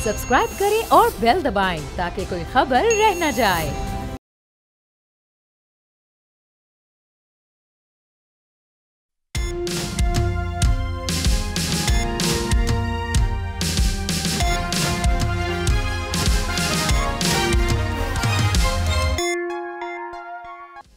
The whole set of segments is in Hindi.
सब्सक्राइब करें और बेल दबाएं ताकि कोई खबर रह न जाए।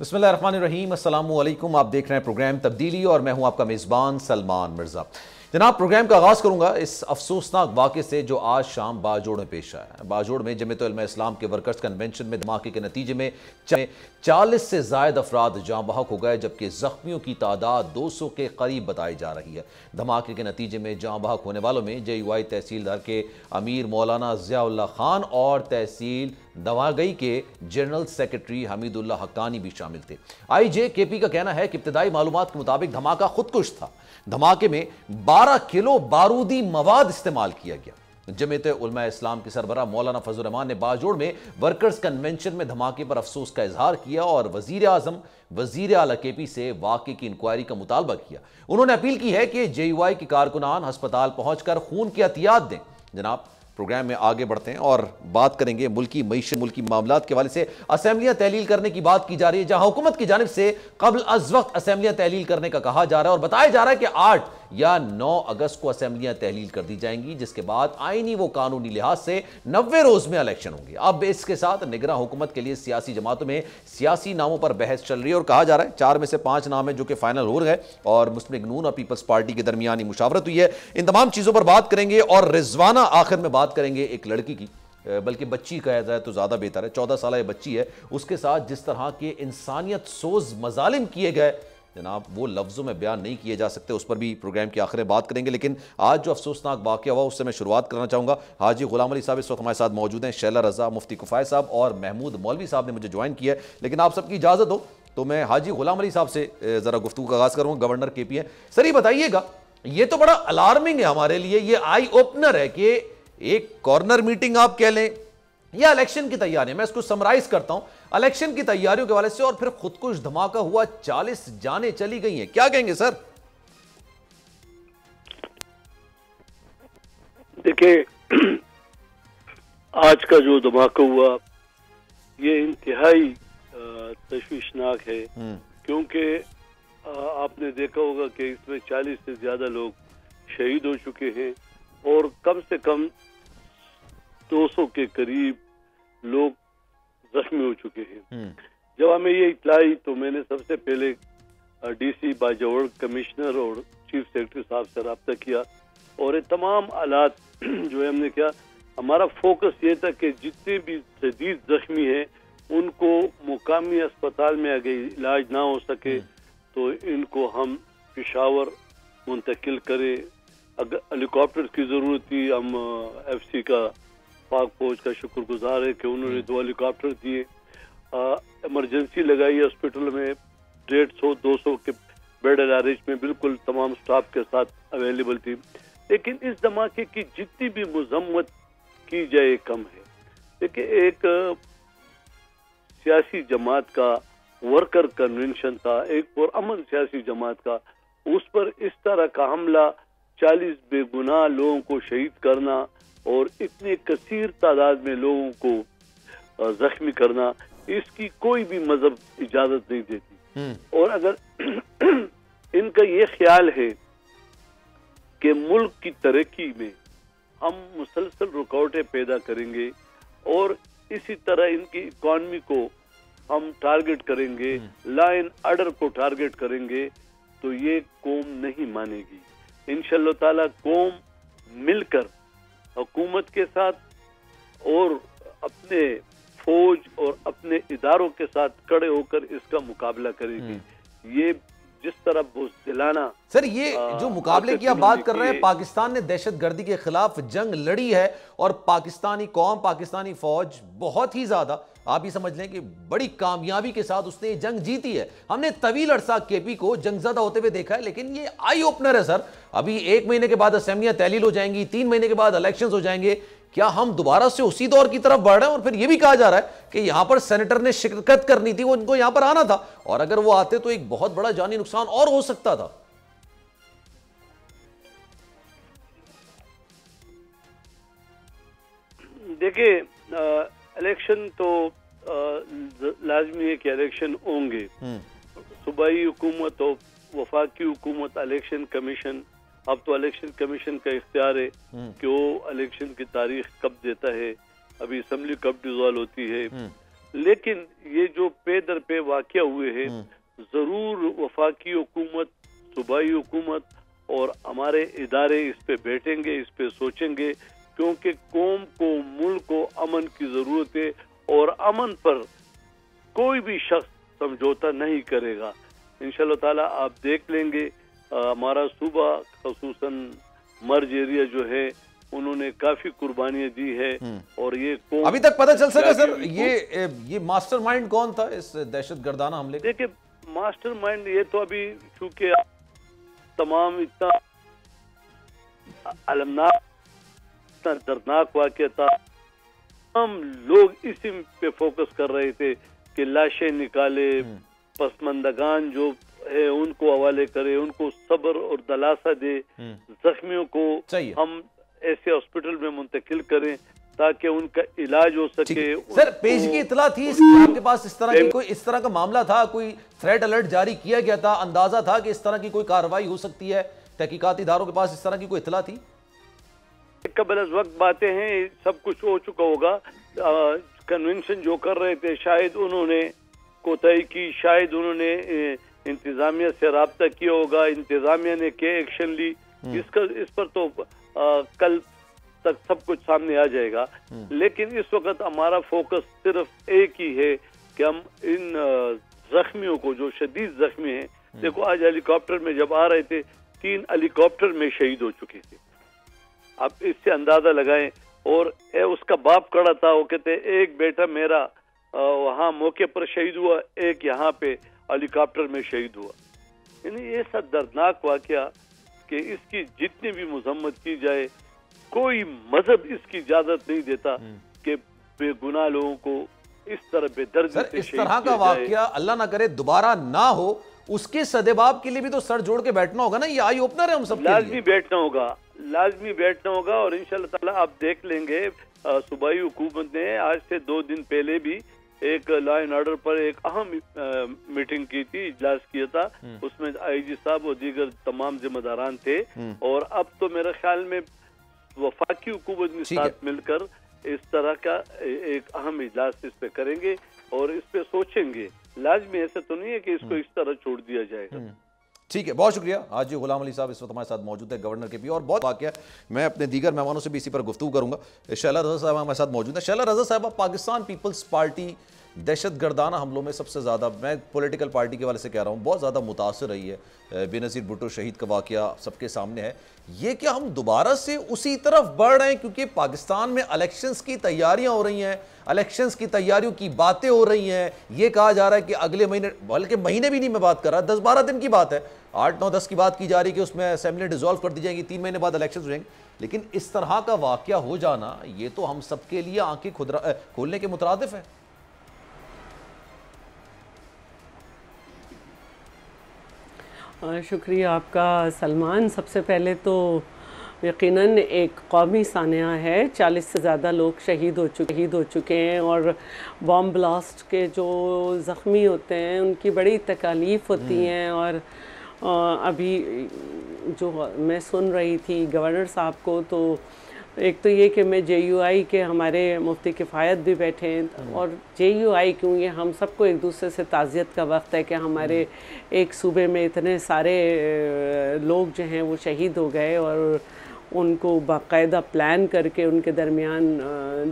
बिस्मिल्लाहिर्रहमानिर्रहीम, अस्सलामुअलैकुम। आप देख रहे हैं प्रोग्राम तब्दीली और मैं हूं आपका मेज़बान सलमान मिर्ज़ा। जनाब, प्रोग्राम का आगाज़ करूंगा इस अफसोसनाक वाक़े से जो आज शाम बाजोड़ में पेश आया। बाजोड़ में जमीयत उलमा इस्लाम के वर्कर्स कन्वेंशन में धमाके के नतीजे में 40 से ज़ायद अफराद जाँ बहक हो गए, जबकि ज़ख्मियों की तादाद 200 के करीब बताई जा रही है। धमाके के नतीजे में जाँ बहक होने वालों में JUI तहसीलदार के अमीर मौलाना ज़ियाउल्लाह खान और तहसील दवागई के जनरल सेक्रेटरी हमीदुल्लाह हक्कानी भी शामिल थे। IJKP का कहना है कि इब्तदाई मालूमात के मुताबिक धमाका खुदकुश था। धमाके में 12 किलो बारूदी मवाद इस्तेमाल किया गया। जमीयत उलमा इस्लाम के सरबराह मौलाना फजल रहमान ने बाजोड़ में वर्कर्स कन्वेंशन में धमाके पर अफसोस का इजहार किया और वजीर आजम वजीर आला KP से वाक़े की इंक्वायरी का मुतालबा किया। उन्होंने अपील की है कि JUI के कारकुनान अस्पताल पहुंचकर खून की एहतियात दें। जनाब, प्रोग्राम में आगे बढ़ते हैं और बात करेंगे मुल्की मईशत मुल्की मामलात के हवाले से असेंबलियां तहलील करने की बात की जा रही है, जहां हुकूमत की जानिब से कबल अज वक्त असेंबलियां तहलील करने का कहा जा रहा है और बताया जा रहा है कि 8 या 9 अगस्त को असेंबलियां तहलील कर दी जाएंगी, जिसके बाद आईनी व कानूनी लिहाज से 90 रोज में इलेक्शन होंगे। अब इसके साथ निगरान हुकूमत के लिए सियासी जमातों में सियासी नामों पर बहस चल रही है और कहा जा रहा है 4 में से 5 नाम है जो कि फाइनल हो गए और मुस्लिम लीग नून और पीपल्स पार्टी के दरमियानी मुशावरत हुई है। इन तमाम चीजों पर बात करेंगे और रिजवाना आखिर में बात करेंगे एक लड़की की, बल्कि बच्ची कहा जाए तो ज्यादा बेहतर है। 14 साल बच्ची है, उसके साथ जिस तरह के इंसानियत सोज मजालिम किए गए जनाब, वो लफ्ज़ों में बयान नहीं किए जा सकते। उस पर भी प्रोग्राम के आखिर में बात करेंगे। लेकिन आज जो अफसोसनाक वाक़या हुआ उससे मैं शुरुआत करना चाहूँगा। हाजी गुलाम अली साहब इस वक्त हमारे साथ मौजूद हैं, शैला रज़ा, मुफ्ती कुफ़ाय साहब और महमूद मौलवी साहब ने मुझे ज्वाइन किया है। लेकिन आप सबकी इजाज़त हो तो मैं हाजी गुलाम अली साहब से ज़रा गुफ्तगू का आगाज़ करूँगा। गवर्नर KP हैं। सर, ये बताइएगा, ये तो बड़ा अलार्मिंग है हमारे लिए, ये आई ओपनर है कि एक कॉर्नर मीटिंग आप कह लें या इलेक्शन की तैयारी, मैं इसको समराइज करता हूं, इलेक्शन की तैयारियों के हवाले से और फिर खुदकुश धमाका हुआ, 40 जानें चली गई हैं, क्या कहेंगे सर? देखिए, आज का जो धमाका हुआ ये इंतहाई तशवीशनाक है, क्योंकि आपने देखा होगा कि इसमें 40 से ज्यादा लोग शहीद हो चुके हैं और कम से कम 200 के करीब लोग जख्मी हो चुके हैं। जब हमें ये इत्तला आई तो मैंने सबसे पहले DC बाजोड़ कमिश्नर और चीफ सेक्रेटरी साहब से रब्ता किया और ये तमाम हालात जो है हमने किया। हमारा फोकस ये था कि जितने भी शदीद जख्मी हैं उनको मुकामी अस्पताल में अगर इलाज ना हो सके तो इनको हम पेशावर मुंतकिल करें। अगर हेलीकॉप्टर की जरूरत थी, हम FC का पाक फौज का शुक्रगुजार है कि उन्होंने 2 हेलीकॉप्टर दिए। इमरजेंसी लगाई हॉस्पिटल में, 150-200 के बेड अरेंजमेंट बिल्कुल तमाम स्टाफ के साथ अवेलेबल थी। लेकिन इस धमाके की जितनी भी मजम्मत की जाए कम है। देखिए, एक सियासी जमात का वर्कर कन्वेंशन था, एक पुरअमन सियासी जमात का, उस पर इस तरह का हमला, 40 बेगुनाह लोगों को शहीद करना और इतनी कसीर तादाद में लोगों को जख्मी करना, इसकी कोई भी मजहब इजाजत नहीं देती। और अगर इनका ये ख्याल है कि मुल्क की तरक्की में हम मुसलसल रुकावटें पैदा करेंगे और इसी तरह इनकी इकॉनमी को हम टारगेट करेंगे, लॉ एंड ऑर्डर को टारगेट करेंगे, तो ये कौम नहीं मानेगी। इंशाअल्लाह ताला कौम मिलकर हुकूमत के साथ और अपने फौज और अपने इदारों के साथ खड़े होकर इसका मुकाबला करेगी। ये जिस तरह बुज़दिलाना, सर, ये जो मुकाबले की आप बात कर रहे हैं, पाकिस्तान ने दहशतगर्दी के खिलाफ जंग लड़ी है और पाकिस्तानी कौम, पाकिस्तानी फौज बहुत ही ज्यादा, आप ये समझ लें कि बड़ी कामयाबी के साथ उसने ये जंग जीती है। हमने तवील अरसा KP को जंगज़दा होते हुए देखा है, लेकिन ये आई ओपनर है सर। अभी 1 महीने के बाद असेंबलियां तहलील हो जाएंगी, 3 महीने के बाद इलेक्शंस हो जाएंगे। क्या हम दोबारा से उसी दौर की तरफ बढ़ रहे हैं? और फिर यह भी कहा जा रहा है कि यहां पर सेनेटर ने शिरकत करनी थी, वो उनको यहां पर आना था, और अगर वो आते तो एक बहुत बड़ा जानी नुकसान और हो सकता था। देखिए, इलेक्शन तो लाजमी है कि इलेक्शन होंगे। सूबाई हुकूमत और वफाकी हुकूमत, इलेक्शन कमीशन, अब तो इलेक्शन कमीशन का इख्तियार है कि वो इलेक्शन की तारीख कब देता है, अभी असम्बली कब डिसॉल्व होती है। लेकिन ये जो पे दर पे वाक़या हुए हैं, जरूर वफाकी हुकूमत, सूबाई हुकूमत और हमारे इदारे इस पे बैठेंगे, इस पे सोचेंगे, क्योंकि कौम को, मुल्क को अमन की जरूरत है और अमन पर कोई भी शख्स समझौता नहीं करेगा। इंशाल्लाह ताला आप देख लेंगे, हमारा सूबा खसूसन मर्ज एरिया जो है, उन्होंने काफी कुर्बानियां दी है। और ये अभी तक पता चल सका सर ये मास्टरमाइंड कौन था इस दहशतगर्दाना हमले? देखिए, मास्टरमाइंड ये तो अभी चूंकि तमाम इतना अलमनाक, इतना दर्दनाक वाक़या था, हम लोग इसी पे फोकस कर रहे थे कि लाशें निकाले, पसमंदगान जो है उनको हवाले करे, उनको सब्र और दलासा दे, जख्मियों को हम ऐसे हॉस्पिटल में मुंतकिल करें ताकि उनका इलाज हो सके। सर, पेशगी इतला थी आपके पास इस तरह का मामला था? कोई थ्रेट अलर्ट जारी किया गया था? अंदाजा था कि इस तरह की कोई कार्रवाई हो सकती है? तहकीकाती इदारों के पास इस तरह की कोई इतला थी? कबल वक्त बातें हैं, सब कुछ हो चुका होगा। कन्वेंशन जो कर रहे थे, शायद उन्होंने कोताही की, शायद उन्होंने इंतजामिया से राब्ता किया होगा, इंतजामिया ने क्या एक्शन ली, इस पर तो कल तक सब कुछ सामने आ जाएगा। लेकिन इस वक्त हमारा फोकस सिर्फ एक ही है कि हम इन जख्मियों को, जो शदीद जख्मी हैं, देखो आज हेलीकॉप्टर में जब आ रहे थे 3 हेलीकॉप्टर में शहीद हो चुके थे। आप इससे अंदाजा लगाएं। और उसका बाप खड़ा था, वो कहते एक बेटा मेरा वहाँ मौके पर शहीद हुआ, एक यहाँ पे हेलीकॉप्टर में शहीद हुआ। यानी ये सब दर्दनाक वाकया कि इसकी जितनी भी मजम्मत की जाए, कोई मजहब इसकी इजाजत नहीं देता कि बेगुनाह लोगों को इस तरह बेदर्दी से इस तरह का वाकया अल्लाह ना करे दोबारा ना हो, उसके सदेबाब के लिए भी तो सर जोड़ के बैठना होगा ना। ये आई ओपनर है हम सब, लाजमी बैठना होगा, लाजमी बैठना होगा। और इंशाल्लाह ताला आप देख लेंगे, सूबाई हुकूमत ने आज से 2 दिन पहले भी एक लॉ एंड ऑर्डर पर एक अहम मीटिंग की थी, इजलास किया था। उसमें आईजी साहब और दीगर तमाम जिम्मेदारान थे। और अब तो मेरे ख्याल में वफाकी हुकूमत के साथ मिलकर इस तरह का एक अहम इजलास इस पे करेंगे और इस पे सोचेंगे। लाजमी ऐसा तो नहीं है कि इसको इस तरह छोड़ दिया जाएगा। ठीक है, बहुत शुक्रिया। हाजी गुलाम अली साहब इस वक्त हमारे साथ मौजूद है, गवर्नर के भी, और बहुत वाकया मैं अपने दीगर मेहमानों से भी इसी पर गुफ्तगू करूंगा। शैला रज़ा साहब हमारे साथ मौजूद है। शैला रज़ा साहब, पाकिस्तान पीपल्स पार्टी दहशतगर्दाना हमलों में सबसे ज़्यादा, मैं पॉलिटिकल पार्टी के वाले से कह रहा हूँ, बहुत ज़्यादा मुतासर रही है। बेनज़ीर भुट्टो शहीद का वाकया सबके सामने है। ये क्या हम दोबारा से उसी तरफ बढ़ रहे हैं? क्योंकि पाकिस्तान में इलेक्शंस की तैयारियां हो रही हैं, इलेक्शंस की तैयारियों की बातें हो रही हैं। ये कहा जा रहा है कि अगले महीने, बल्कि महीने भी नहीं मैं बात कर रहा, 10-12 दिन की बात है, 8, 9, 10 की बात की जा रही है कि उसमें असेंबली डिसॉल्व कर दी जाएगी, 3 महीने बाद इलेक्शन हो जाएंगे। लेकिन इस तरह का वाकया हो जाना, ये तो हम सबके लिए आंखें खोलने के मुतरादिफ है। शुक्रिया आपका सलमान। सबसे पहले तो यकीनन एक कौमी सानिया है, 40 से ज़्यादा लोग शहीद हो चुके हैं और बॉम्ब ब्लास्ट के जो ज़ख्मी होते हैं उनकी बड़ी तकालीफ होती हैं। और अभी जो मैं सुन रही थी गवर्नर साहब को, तो एक तो ये कि मैं JUI के हमारे मुफ्ती किफ़ायत भी बैठे हैं, और JUI क्यों, ये हम सबको एक दूसरे से ताज़ियत का वक्त है कि हमारे एक सूबे में इतने सारे लोग जो हैं वो शहीद हो गए और उनको बाकायदा प्लान करके उनके दरमियान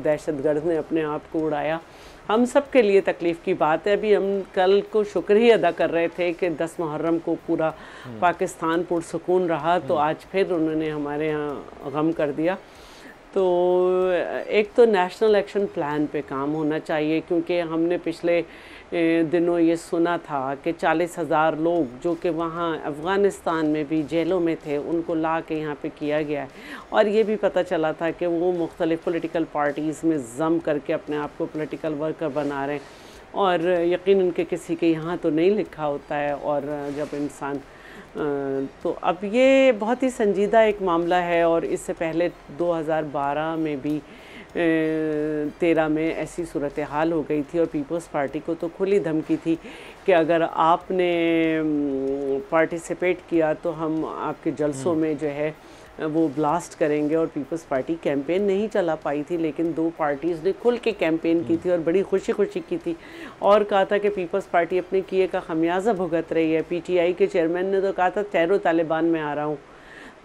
दहशतगर्द ने अपने आप को उड़ाया। हम सब के लिए तकलीफ़ की बात है। अभी हम कल को शुक्र ही अदा कर रहे थे कि 10 मुहर्रम को पूरा पाकिस्तान पुरसुकून रहा, तो आज फिर उन्होंने हमारे यहाँ गम कर दिया। तो एक तो नेशनल एक्शन प्लान पे काम होना चाहिए, क्योंकि हमने पिछले दिनों ये सुना था कि 40,000 लोग जो कि वहाँ अफ़गानिस्तान में भी जेलों में थे, उनको ला के यहाँ पे किया गया है। और ये भी पता चला था कि वो मुख्तलिफ़ पॉलिटिकल पार्टीज़ में जम करके अपने आप को पॉलिटिकल वर्कर बना रहे हैं, और यकीनन के किसी के यहाँ तो नहीं लिखा होता है। और जब इंसान तो अब ये बहुत ही संजीदा एक मामला है। और इससे पहले 2012 में भी 2013 में ऐसी सूरत हाल हो गई थी और पीपल्स पार्टी को तो खुली धमकी थी कि अगर आपने पार्टिसिपेट किया तो हम आपके जलसों में जो है वो ब्लास्ट करेंगे। और पीपल्स पार्टी कैंपेन नहीं चला पाई थी, लेकिन दो पार्टीज़ ने खुल के कैंपेन की थी और बड़ी खुशी खुशी की थी और कहा था कि पीपल्स पार्टी अपने किए का खमियाजा भुगत रही है। पीटीआई के चेयरमैन ने तो कहा था ठहरो तालिबान में आ रहा हूँ।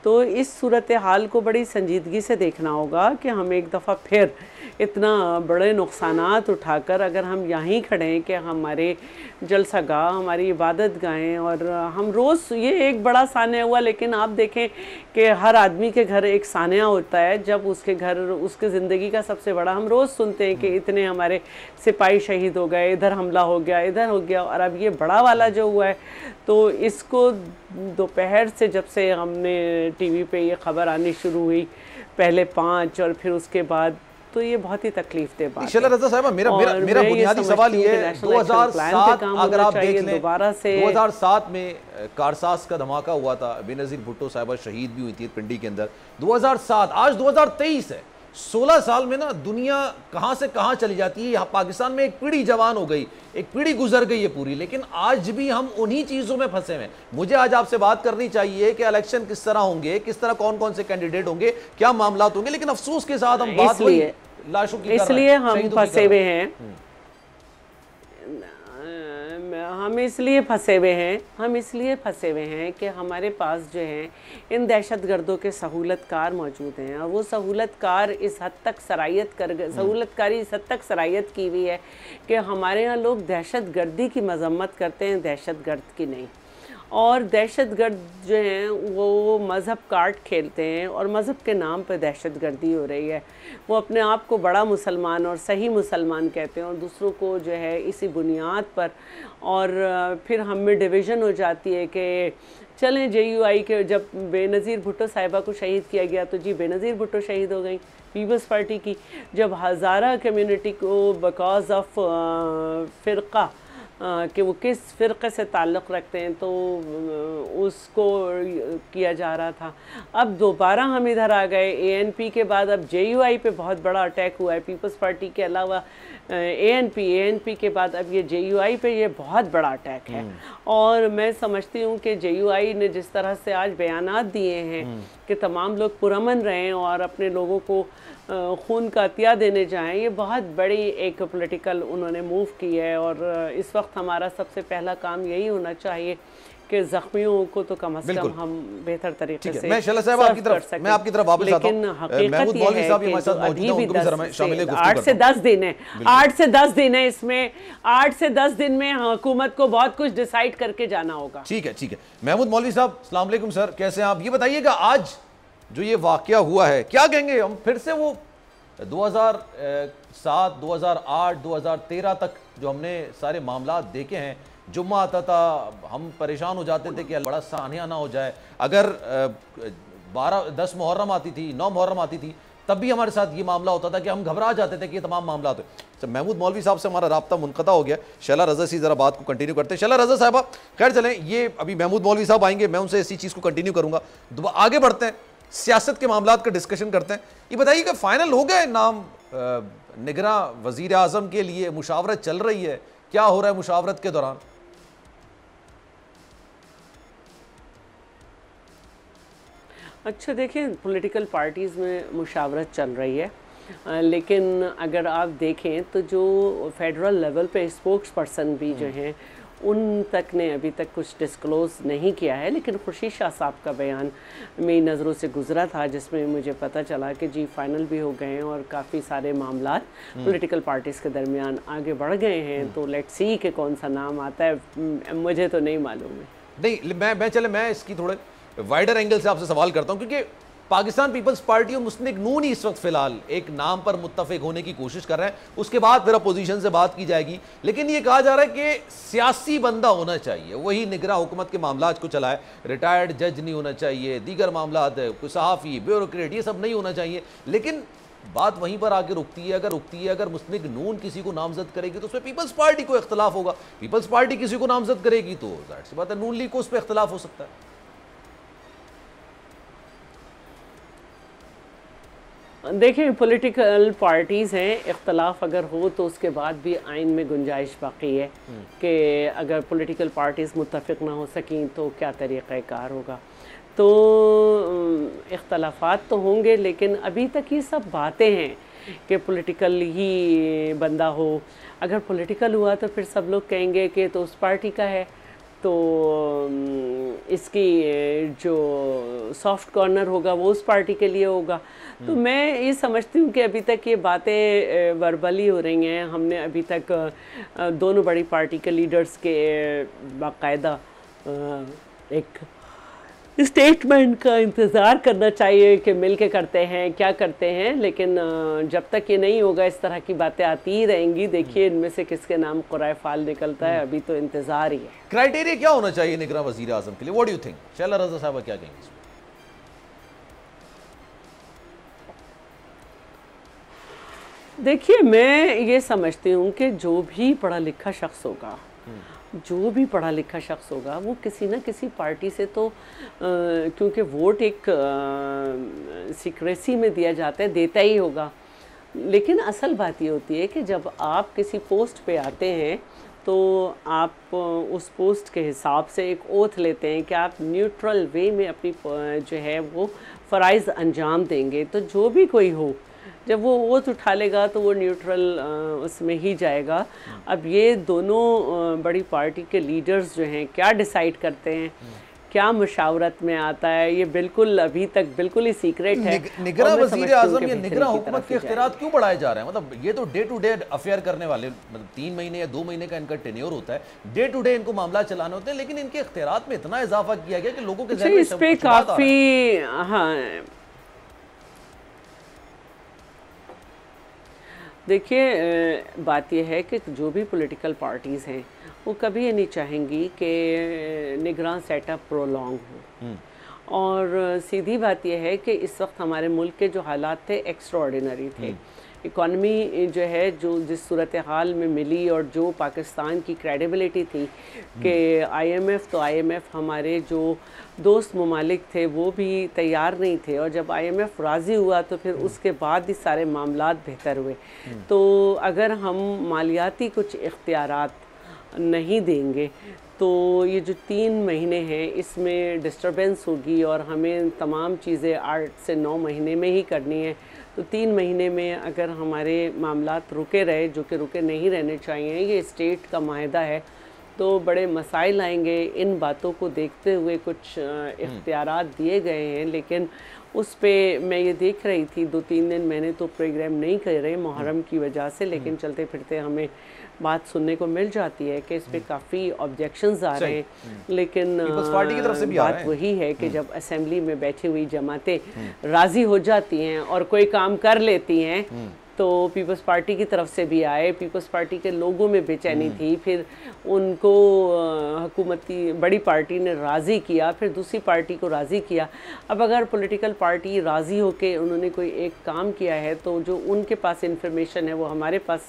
तो इस सूरत हाल को बड़ी संजीदगी से देखना होगा कि हम एक दफ़ा फिर इतना बड़े नुकसानात उठाकर अगर हम यहीं खड़े हैं कि हमारे जलसा गाह, हमारी इबादत गाहें, और हम रोज़ ये एक बड़ा सानिया हुआ, लेकिन आप देखें कि हर आदमी के घर एक सानिया होता है जब उसके घर उसके ज़िंदगी का सबसे बड़ा, हम रोज़ सुनते हैं कि इतने हमारे सिपाही शहीद हो गए, इधर हमला हो गया, इधर हो गया, और अब ये बड़ा वाला जो हुआ है तो इसको दोपहर से जब से हमने टीवी पे ये खबर आनी शुरू हुई, पहले 5 और फिर उसके बाद, तो ये बहुत ही तकलीफ दे बात है। शैला रज़ा साहिबा, मेरा बुनियादी सवाल ये है, 2007 अगर आप देख लें, दोबारा से 2007 में कारसास का धमाका हुआ था, बेनज़ीर भुट्टो साहिबा शहीद भी हुई थी पिंडी के अंदर। 2007, आज 2023 है, 16 साल में ना दुनिया कहां से कहां चली जाती है। यहाँ पाकिस्तान में एक पीढ़ी जवान हो गई, एक पीढ़ी गुजर गई है पूरी, लेकिन आज भी हम उन्हीं चीजों में फंसे हैं। मुझे आज आपसे बात करनी चाहिए कि इलेक्शन किस तरह होंगे, किस तरह कौन कौन से कैंडिडेट होंगे, क्या मामला होंगे, लेकिन अफसोस के साथ हम बात वही लाशों की इसलिए हम फंसे हुए हैं, हम इसलिए फंसे हुए हैं कि हमारे पास जो है इन दहशतगर्दों के सहूलतकार मौजूद हैं, और वो सहूलतकार इस हद तक सहूलतकारी इस हद तक सरायत की हुई है कि हमारे यहाँ लोग दहशतगर्दी की मजम्मत करते हैं, दहशतगर्द की नहीं। और दहशतगर्द जो हैं वो मज़हब कार्ड खेलते हैं और मज़हब के नाम पर दहशतगर्दी हो रही है। वो अपने आप को बड़ा मुसलमान और सही मुसलमान कहते हैं और दूसरों को जो है इसी बुनियाद पर, और फिर हम में डिवीज़न हो जाती है कि चलें JUI के, जब बेनज़ीर भुट्टो साहिबा को शहीद किया गया तो जी बेनज़ीर भुट्टो शहीद हो गई पीपल्स पार्टी की। जब हज़ारा कम्युनिटी को बिकॉज ऑफ फ़िरक़ा कि वो किस फ़िरक़े से ताल्लुक़ रखते हैं तो उसको किया जा रहा था। अब दोबारा हम इधर आ गए, ANP के बाद अब JUI पे बहुत बड़ा अटैक हुआ है। पीपल्स पार्टी के अलावा ANP के बाद अब ये JUI पे ये बहुत बड़ा अटैक है। और मैं समझती हूँ कि JUI ने जिस तरह से आज बयानात दिए हैं कि तमाम लोग पुरअमन रहें और अपने लोगों को खून का अतिया देने जाएं, ये बहुत बड़ी एक पॉलिटिकल उन्होंने मूव की है। और इस वक्त हमारा सबसे पहला काम यही होना चाहिए कि जख्मियों को तो कम से कम हम बेहतर तरीके से मैं शैला साहब आपकी तरफ वापस आता हूं। लेकिन हकीकत ये है कि अभी भी 8 से 10 दिन है, 8 से 10 दिन है, इसमें 8 से 10 दिन में हुकूमत को बहुत कुछ डिसाइड करके जाना होगा। ठीक है। महमूद मौलवी साहब, अस्सलाम वालेकुम सर, कैसे हैं आप? ये बताइएगा आज जो ये वाकया हुआ है, क्या कहेंगे हम? फिर से वो 2007, 2008, 2013 तक जो हमने सारे मामला देखे हैं, जुम्मा आता था हम परेशान हो जाते थे कि बड़ा सानिया ना हो जाए। अगर 10 मुहर्रम आती थी, 9 मुहर्रम आती थी, तब भी हमारे साथ ये मामला होता था कि हम घबरा जाते थे कि ये तमाम मामला होते। तो महमूद मौलवी साहब से हमारा राब्ता मुनक़ता हो गया। शैला रज़ा से ज़रा बात को कंटिन्यू करते हैं। शैला रज़ा साहबा, खैर चलें, ये अभी महमूद मौलवी साहब आएंगे, मैं उनसे इसी चीज़ को कंटिन्यू करूँगा। आगे बढ़ते हैं, सियासत के मामला का डिस्कशन करते हैं। ये बताइए कि फाइनल हो गए नाम निगरां वज़ीर आज़म के लिए? मुशावरत चल रही है, क्या हो रहा है मुशावरत के दौरान? अच्छा देखिए, पॉलिटिकल पार्टीज़ में मुशावरत चल रही है, लेकिन अगर आप देखें तो जो फेडरल लेवल पे स्पोक्स पर्सन भी जो हैं उन तक ने अभी तक कुछ डिस्क्लोज़ नहीं किया है। लेकिन खुर्शीद शाह साहब का बयान मेरी नज़रों से गुजरा था जिसमें मुझे पता चला कि जी फाइनल भी हो गए हैं और काफ़ी सारे मामला पॉलिटिकल पार्टीज़ के दरमियान आगे बढ़ गए हैं। तो लेट्स सी कि कौन सा नाम आता है, मुझे तो नहीं मालूम है। नहीं, मैं इसकी थोड़े वाइडर एंगल से आपसे सवाल करता हूं, क्योंकि पाकिस्तान पीपल्स पार्टी और मुस्लिम लीग नून ही इस वक्त फिलहाल एक नाम पर मुत्तफिक होने की कोशिश कर रहे हैं। उसके बाद फिर अपोजिशन से बात की जाएगी, लेकिन ये कहा जा रहा है कि सियासी बंदा होना चाहिए, वही निगरां हुकूमत के मामलात को चलाए। रिटायर्ड जज नहीं होना चाहिए, दीगर मामलात, कोई सहाफ़ी, ब्यूरोक्रेट, ये सब नहीं होना चाहिए। लेकिन बात वहीं पर आके रुकती है। अगर मुस्लिम लीग नून किसी को नामजद करेगी तो उसमें पीपल्स पार्टी को इख्तलाफ होगा, पीपल्स पार्टी किसी को नामजद करेगी तो जाहिर सी बात है नून लीग को उस पर इख्तलाफ हो सकता है। देखें, पॉलिटिकल पार्टीज़ हैं, इख्तलाफ अगर हो तो उसके बाद भी आइन में गुंजाइश बाकी है कि अगर पॉलिटिकल पार्टीज़ मुत्तफ़िक ना हो सकें तो क्या तरीक़ाकार होगा। तो इख्तलाफात तो होंगे, लेकिन अभी तक ये सब बातें हैं कि पॉलिटिकल ही बंदा हो। अगर पॉलिटिकल हुआ तो फिर सब लोग कहेंगे कि तो उस पार्टी का है, तो इसकी जो सॉफ्ट कॉर्नर होगा वो उस पार्टी के लिए होगा। तो मैं ये समझती हूँ कि अभी तक ये बातें वर्बली हो रही हैं। हमने अभी तक दोनों बड़ी पार्टी के लीडर्स के बाकायदा एक स्टेटमेंट का इंतज़ार करना चाहिए कि मिल के करते हैं क्या करते हैं, लेकिन जब तक ये नहीं होगा इस तरह की बातें आती ही रहेंगी। देखिए इनमें से किसके नाम कुराए फाल निकलता है, अभी तो इंतज़ार ही है। क्राइटेरिया क्या होना चाहिए निगरां वज़ीर आज़म के लिए? What do you think? Shaila Raza साहब क्या कहेंगे? देखिए, मैं ये समझती हूँ कि जो भी पढ़ा लिखा शख्स होगा, जो भी पढ़ा लिखा शख्स होगा वो किसी न किसी पार्टी से तो क्योंकि वोट एक सीक्रेसी में दिया जाता है, देता ही होगा। लेकिन असल बात ये होती है कि जब आप किसी पोस्ट पे आते हैं तो आप उस पोस्ट के हिसाब से एक ओथ लेते हैं कि आप न्यूट्रल वे में अपनी जो है वो फ़राइज़ अंजाम देंगे। तो जो भी कोई हो, जब वो ओथ उठा लेगा तो वो न्यूट्रल उसमें ही जाएगा। अब ये दोनों बड़ी पार्टी के लीडर्स जो हैं क्या डिसाइड करते हैं, क्या मुशावरत में आता है, ये बिल्कुल अभी तक बिल्कुल ही सीक्रेट है। निगरां वज़ीर आज़म या निगरां हुकूमत के इख्तियारात क्यों बढ़ाए जा रहे हैं? मतलब ये तो डे टू डे अफेयर करने वाले, मतलब 3 महीने या 2 महीने का इनका टेन्योर होता है, डे टू डे इनको मामला चलाने होते हैं, लेकिन इनके इख्तियारात में इतना इजाफा किया गया कि लोगों के ज़हन में इस पे काफ़ी, हाँ देखिए बात यह है कि जो भी पॉलिटिकल पार्टीज़ हैं वो कभी ये नहीं चाहेंगी कि निगरान सेटअप प्रोलॉन्ग हो। और सीधी बात यह है कि इस वक्त हमारे मुल्क के जो हालात थे एक्स्ट्राऑर्डिनरी थे। इकॉनमी जो है जो जिस सूरत हाल में मिली और जो पाकिस्तान की क्रेडिबिलिटी थी कि IMF, तो IMF हमारे जो दोस्त ममालिक थे वो भी तैयार नहीं थे, और जब IMF राज़ी हुआ तो फिर उसके बाद ही सारे मामलात बेहतर हुए। तो अगर हम मालियाती कुछ इख्तियारात नहीं देंगे तो ये जो 3 महीने हैं इसमें डिस्टर्बेंस होगी, और हमें तमाम चीज़ें 8 से 9 महीने में ही करनी है। तो 3 महीने में अगर हमारे मामलात रुके रहे, जो कि रुके नहीं रहने चाहिए, ये स्टेट का माहिदा है, तो बड़े मसाइल आएंगे। इन बातों को देखते हुए कुछ इख्तियारात दिए गए हैं, लेकिन उस पे मैं ये देख रही थी 2-3 दिन मैंने तो प्रोग्राम नहीं कर रहे मुहर्रम की वजह से, लेकिन चलते फिरते हमें बात सुनने को मिल जाती है कि इस पे काफ़ी ऑब्जेक्शंस आ रहे हैं। लेकिन पार्टी की तरफ से भी बात वही है कि जब असेंबली में बैठी हुई जमातें राज़ी हो जाती हैं और कोई काम कर लेती हैं तो पीपल्स पार्टी की तरफ से भी आए, पीपल्स पार्टी के लोगों में बेचैनी थी, फिर उनको हुकूमती बड़ी पार्टी ने राज़ी किया, फिर दूसरी पार्टी को राज़ी किया। अब अगर पॉलिटिकल पार्टी राज़ी होकर उन्होंने कोई एक काम किया है तो जो उनके पास इंफॉर्मेशन है वो हमारे पास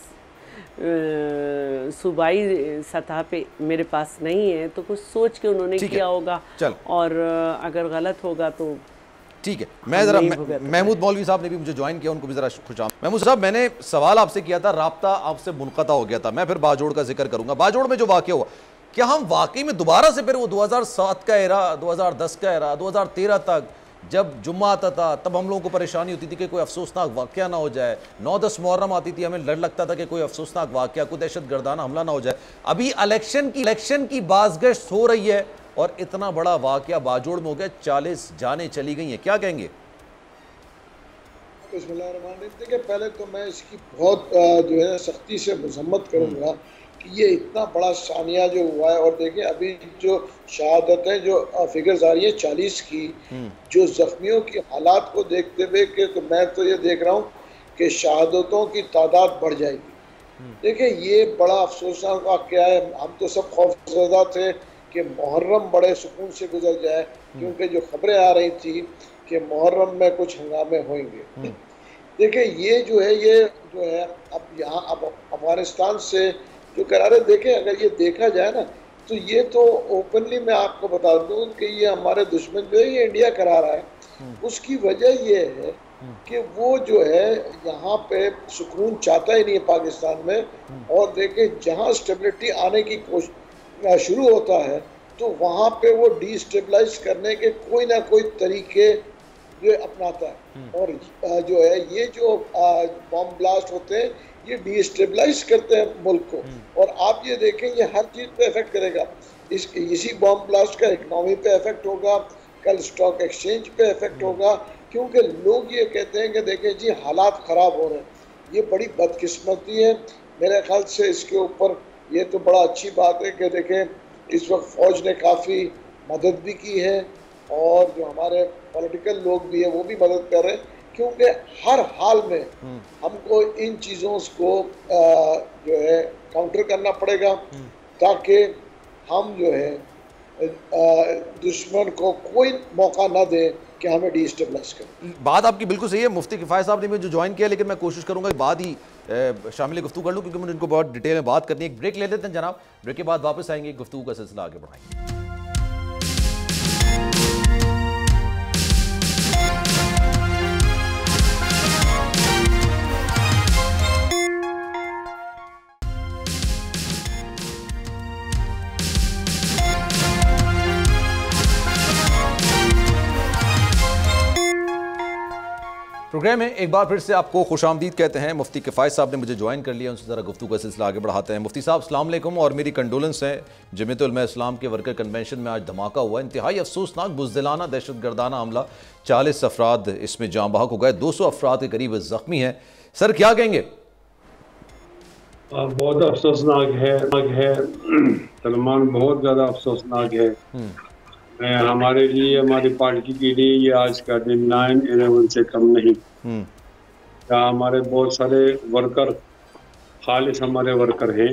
सूबाई सतह पे मेरे पास नहीं है, तो कुछ सोच के उन्होंने किया होगा, और अगर गलत होगा तो ठीक है। मैं जरा महमूद मौलवी साहब ने भी मुझे ज्वाइन किया, उनको भी जरा खुशामद। महमूद साहब, मैंने सवाल आपसे किया था, राब्ता आपसे मुनक़ता हो गया था, मैं फिर बाजोड़ का जिक्र करूंगा। बाजोड़ में जो वाक़या हुआ, क्या हम वाकई में दोबारा से फिर वो 2007 का एरा, 2010 का एरा, 2013 तक जब जुम्मा आता था तब हम लोगों को परेशानी होती थी कि कोई अफसोसनाक वाक़या ना हो जाए, 9-10 मुहर्रम आती थी, हमें डर लगता था कि कोई अफसोसनाक वाक़या, कोई दहशत गर्दाना हमला ना हो जाए। अभी इलेक्शन की बाज़गश्त हो रही है और इतना बड़ा वाक़या बाजोड़ में हो गया, 40 जानें चली गई हैं, क्या कहेंगे? देखिए, पहले तो मैं इसकी बहुत जो है सख्ती से मजम्मत करूँगा कि ये इतना बड़ा सानिया जो हुआ है। और देखिए अभी जो शहादतें जो फिगर्स आ रही है 40 की, जो जख्मियों की हालात को देखते हुए कि तो मैं तो ये देख रहा हूँ कि शहादतों की तादाद बढ़ जाएगी। देखिए ये बड़ा अफसोसनाक वाक़या है। हम तो सब खौफज़दा थे कि मुहर्रम बड़े सुकून से गुजर जाए, क्योंकि जो खबरें आ रही थी कि मुहर्रम में कुछ हंगामे होंगे। देखिए ये जो है अब यहाँ अब अफगानिस्तान से जो करारे, देखें अगर ये देखा जाए ना तो ये तो ओपनली मैं आपको बता दूं कि ये हमारे दुश्मन जो है ये इंडिया करा रहा है। उसकी वजह ये है कि वो जो है यहाँ पे सुकून चाहता ही नहीं है पाकिस्तान में। और देखें जहाँ स्टेबिलिटी आने की कोशिश शुरू होता है तो वहाँ पे वो डिस्टेबलाइज करने के कोई ना कोई तरीके जो अपनाता है। और जो है ये जो बॉम्ब ब्लास्ट होते हैं ये डिस्टेबलाइज करते हैं मुल्क को। और आप ये देखें ये हर चीज़ पे इफेक्ट करेगा। इसी बॉम्ब ब्लास्ट का इकनॉमी पे इफेक्ट होगा, कल स्टॉक एक्सचेंज पे इफेक्ट होगा, क्योंकि लोग ये कहते हैं कि देखें जी हालात ख़राब हो रहे हैं। ये बड़ी बदकिस्मती है मेरे ख्याल से। इसके ऊपर ये तो बड़ा अच्छी बात है कि देखें इस वक्त फ़ौज ने काफ़ी मदद भी की है और जो हमारे पॉलिटिकल लोग भी हैं वो भी मदद कर रहे हैं, क्योंकि हर हाल में हमको इन चीज़ों को जो है काउंटर करना पड़ेगा ताकि हम जो है दुश्मन को कोई मौका ना दे कि हमें डिस्टेबलाइज करें। बात आपकी बिल्कुल सही है। मुफ्ती किफ़ायत साहब ने मुझे जो ज्वाइन किया, लेकिन मैं कोशिश करूंगा बाद ही शामिल गुफ्तगू कर लूँ, क्योंकि मुझे इनको बहुत डिटेल में बात करनी है। एक ब्रेक ले लेते हैं जनाब, ब्रेक के बाद वापस आएंगे, गुफ्तगू का सिलसिला आगे बढ़ाएंगे। प्रोग्राम में एक बार फिर से आपको खुशामदीद कहते हैं। मुफ्ती किफ़ायत साहब ने मुझे ज्वाइन कर लिया, उनसे ज़रा गुफ्तगू का सिलसिला आगे बढ़ाते हैं। मुफ्ती साहब अस्सलाम वालेकुम और मेरी कंडोलेंस है। जमीयत उलमा इस्लाम के वर्कर कन्वेंशन में आज धमाका हुआ, इंतहाई अफसोसनाक बुज़दिलाना दहशतगर्दाना हमला। 40 अफराद इसमें जाँ बहक हो गए, 200 अफराद के करीब ज़ख्मी हैं। सर क्या कहेंगे? बहुत अफसोसनाक है सलमान, बहुत ज़्यादा अफसोसनाक है। हमारे लिए, हमारी पार्टी के लिए ये आज का दिन 9/11 से कम नहीं। जहाँ हमारे बहुत सारे वर्कर, खालिस हमारे वर्कर हैं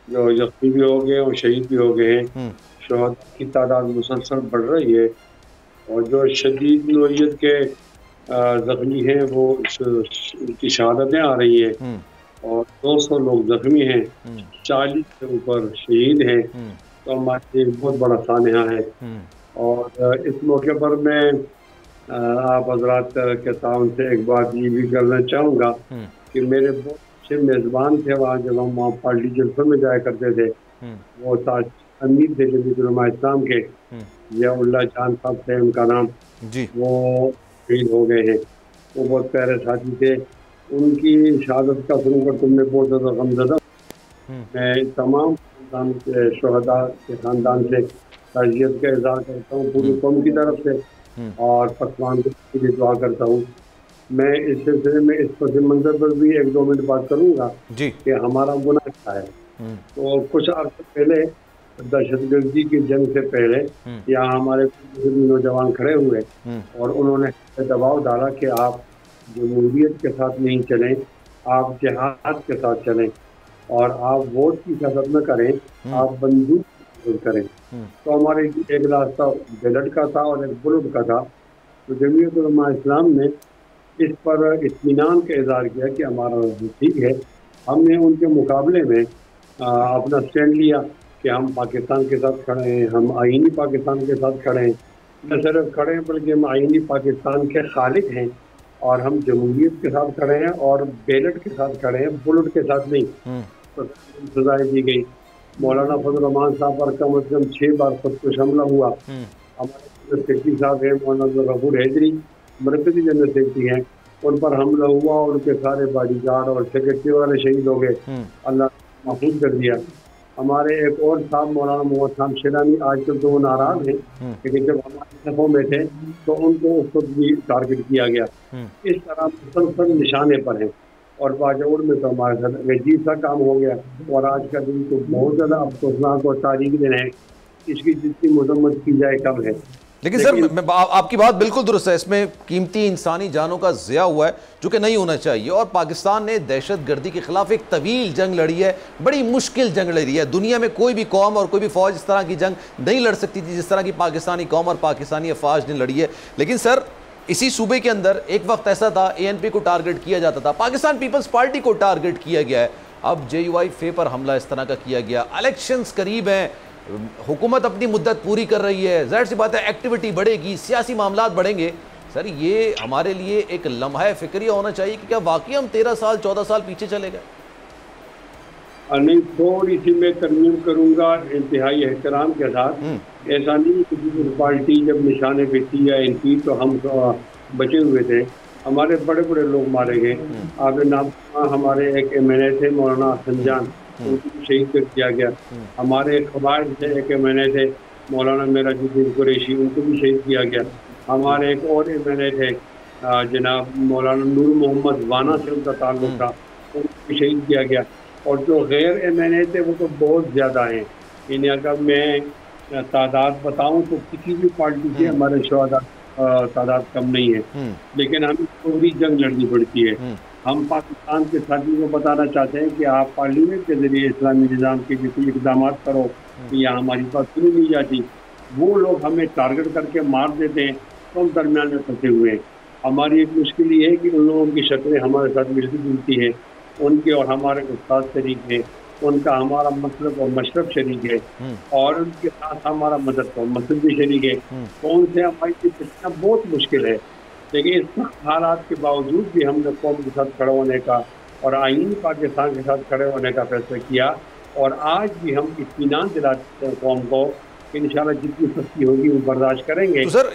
जो जख्मी भी हो गए और शहीद भी हो गए हैं। शहादत की तादाद मुसलसल बढ़ रही है और जो शदीद नौइयत के जख्मी हैं वो उनकी शहादतें आ रही हैं और 200 लोग जख्मी हैं, 40 से ऊपर शहीद हैं। तो हमारे लिए बहुत बड़ा सानहा है। और इस मौके पर मैं आप हजरात के ताउन से एक बात ये भी करना चाहूँगा कि मेरे बहुत अच्छे मेज़बान थे वहाँ, जब हम वहाँ पार्टी जलसों में जाया करते थे। वो अमीर थे जमीयत उलमा इस्लाम के, ज़ियाउल्लाह जान साहब थे उनका नाम जी, वो शहीद हो गए हैं। वो बहुत प्यारे साथी थे। उनकी शहादत का सुनकर तुमने बहुत ज़्यादा गमज़दा। मैं तमाम शहदा के ख़ानदान से ताज़ियत का इज़हार करता हूँ पूरी कौम की तरफ से और पकवान के लिए दुआ करता हूँ। मैं इस सिलसिले में इस पस मंज़र पर भी 1-2 मिनट बात करूँगा कि हमारा गुनाह क्या है। तो कुछ अर्से पहले दहशतगर्दी की जंग से पहले यहाँ हमारे नौजवान खड़े हुए और उन्होंने दबाव डाला कि आप जमहूरियत के साथ नहीं चलें, आप जिहाद के साथ चलें और आप वोट की सियासत न करें, आप बंदूक करें। तो हमारे एक रास्ता बैलेट का था और एक बुलेट का था। तो जमीयत उलमा इस्लाम ने इस पर इत्मीनान का इज़हार किया कि हमारा ठीक है। हमने उनके मुकाबले में अपना स्टैंड लिया कि हम पाकिस्तान के साथ खड़े हैं, हम आईनी पाकिस्तान के साथ खड़े हैं। न सिर्फ खड़े हैं बल्कि हम आईनी पाकिस्तान के खालिक हैं और हम जमहूरियत के साथ खड़े हैं और बैलेट के साथ खड़े हैं, बुलेट के साथ नहीं। तो सजाएं दी गई। मौलाना फजल रहमान साहब पर कम से कम 6 बार खुदकुश हमला हुआ। हमारे सेक्रेटरी साहब हैं मौलाना गफूर हैदरी, मरकजी जनरल सेक्रेटरी हैं, उन पर हमला हुआ। उनके सारे बॉडीगार्ड और सेक्रेटरी वाले शहीद हो गए, अल्लाह महफूज कर दिया। हमारे एक और साहब मौलाना मोहम्मद खान शेरानी, आजकल तो वो नाराज हैं, लेकिन जब हमारे सफ़ों में थे तो उनको उस वक्त भी टारगेट किया गया। इस तरह मुसलसल निशाने पर हैं और बाजौड़ में तो हमारे साथ अजीब सा काम हो गया। और आज का दिन तो बहुत ज़्यादा अफसोसनाक और तारीखी दिन है, इसकी जितनी मजम्मत की जाए कम है। लेकिन सर आपकी बात बिल्कुल दुरुस्त है, इसमें कीमती इंसानी जानों का ज़िया हुआ है जो कि नहीं होना चाहिए। और पाकिस्तान ने दहशतगर्दी के खिलाफ एक तवील जंग लड़ी है, बड़ी मुश्किल जंग लड़ी है। दुनिया में कोई भी कौम और कोई भी फ़ौज इस तरह की जंग नहीं लड़ सकती थी जिस तरह की पाकिस्तानी कौम और पाकिस्तानी अफवाज ने लड़ी है। लेकिन सर इसी सूबे के अंदर एक वक्त ऐसा था ANP को टारगेट किया जाता था, पाकिस्तान पीपल्स पार्टी को टारगेट किया गया है, अब JUIF पर हमला इस तरह का किया गया। इलेक्शंस करीब हैं, हुकूमत अपनी मुद्दत पूरी कर रही है, ज़ाहिर सी बात है एक्टिविटी बढ़ेगी, सियासी मामलात बढ़ेंगे। सर ये हमारे लिए एक लम्हा फिक्रिया होना चाहिए कि क्या वाकई हम 13 साल 14 साल पीछे चले गए? नहीं, थोड़ी सी मैं तरमीम करूंगा इंतहाई एहतराम के साथ। ऐसा नहीं कि पीपल्स पार्टी जब निशाने पे थी या इनकी तो हम बचे हुए थे। हमारे बड़े बड़े लोग मारे गए। आपने नाम हमारे एक MNA थे मौलाना संजान, उनको भी शहीद कर दिया गया। हमारे एक खबार थे, एक MNA थे मौलाना मेराजुद्दीन कुरैशी, उनको भी शहीद किया गया। हमारे एक और MNA थे जनाब मौलाना नूर मोहम्मद वाना से उनका ताल्लुक था, उनको भी शहीद किया गया। और जो गैर MNA थे वो तो बहुत ज़्यादा हैं। इन्हें अगर मैं तादाद बताऊं तो किसी भी पार्टी से हमारे शहदा तादाद कम नहीं है, लेकिन हमें पूरी जंग लड़नी पड़ती है। हम पाकिस्तान के साथियों को बताना चाहते हैं कि आप पार्लियामेंट के जरिए इस्लामी निज़ाम के भी कोई इकदाम करो कि यहाँ हमारी बात सुनी नहीं जाती। वो लोग हमें टारगेट करके मार देते हैं तो हम दरमियान में फंसे हुए हैं। हमारी एक मुश्किल ये है कि उन लोगों की शक्लें हमारे साथ मिलती जुलती हैं, उनके और हमारे उस्ताद शरीक है, उनका हमारा मतलब और मशरब शरीक है, और उनके साथ हमारा मदद और मसद भी शरीक है। तो उनसे हमारी बचना बहुत मुश्किल है। लेकिन इस हालात के बावजूद भी हमने कौम के साथ खड़े होने का और आईन पाकिस्तान के साथ खड़े होने का फैसला किया, और आज भी हम इत्मीनान दिलाते हैं कौम को कि इंशाल्लाह जितनी सख्ती होगी वो बर्दाश्त करेंगे। तो सर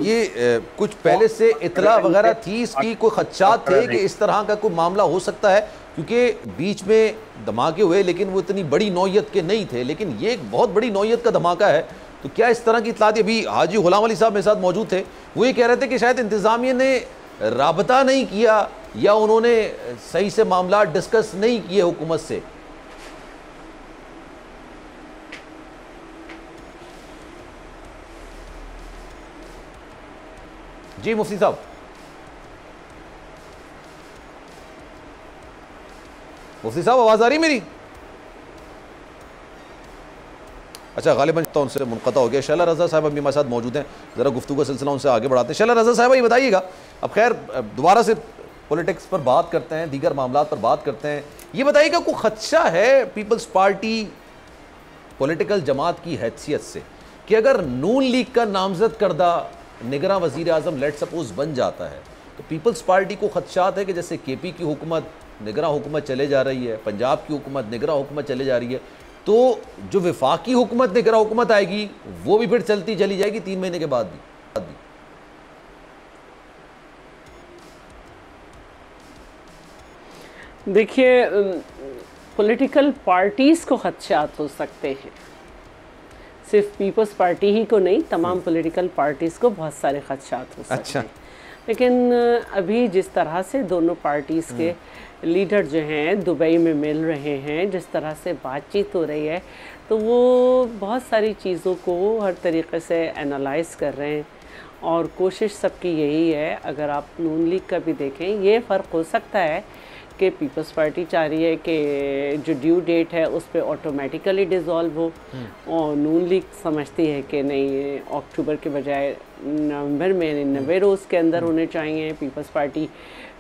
ये कुछ पहले से इतला वगैरह थी, इसकी कोई खदशात थे कि इस तरह का कोई मामला हो सकता है? क्योंकि बीच में धमाके हुए लेकिन वो इतनी बड़ी नौयत के नहीं थे, लेकिन ये एक बहुत बड़ी नौयत का धमाका है। तो क्या इस तरह की इतलात? अभी हाजी गुलाम अली साहब मेरे साथ मौजूद थे, वो ये कह रहे थे कि शायद इंतज़ामिया ने राबता नहीं किया या उन्होंने सही से मामला डिस्कस नहीं किए हुकूमत से। जी मुफ्ती साहब। मुफ्ती साहब आवाज़ आ रही मेरी? अच्छा, गालिबन तो उनसे मुनक़ता हो गया। शैला रज़ा साहब अभी हमारे साथ मौजूद हैं, ज़रा गुफ्तगू का सिलसिला उनसे आगे बढ़ाते हैं। शैला रज़ा साहब ये बताइएगा, अब खैर दोबारा से पॉलिटिक्स पर बात करते हैं, दीगर मामलात पर बात करते हैं। ये बताइएगा कोई खदशा है पीपल्स पार्टी पॉलिटिकल जमात की हैसियत से कि अगर नून लीग का नामजद करदा निगरां वज़ीर आज़म लेट सपोज बन जाता है तो पीपल्स पार्टी को खदशात है कि जैसे KP की हुकूमत निगरां हुकूमत चले जा रही है, पंजाब की हुकूमत निगरां हुकूमत चले जा रही है, तो जो वफाकी हुकूमत निगरां हुकूमत आएगी वो भी फिर चलती चली जाएगी 3 महीने के बाद भी। देखिए, पॉलिटिकल पार्टीज़ को खदशात हो सकते हैं, सिर्फ पीपल्स पार्टी ही को नहीं, तमाम पॉलिटिकल पार्टीज़ को बहुत सारे खदशात हो सकते हैं। लेकिन अभी जिस तरह से दोनों पार्टीज़ के लीडर जो हैं दुबई में मिल रहे हैं, जिस तरह से बातचीत हो रही है, तो वो बहुत सारी चीज़ों को हर तरीक़े से एनालाइज़ कर रहे हैं और कोशिश सबकी यही है। अगर आप नून लीग का भी देखें, ये फ़र्क हो सकता है कि पीपल्स पार्टी चाह रही है कि जो ड्यू डेट है उस पर ऑटोमेटिकली डिज़ोल्व हो, और नून लीग समझती है कि नहीं, अक्टूबर के बजाय नवंबर में 90 रोज़ के अंदर होने चाहिए। पीपल्स पार्टी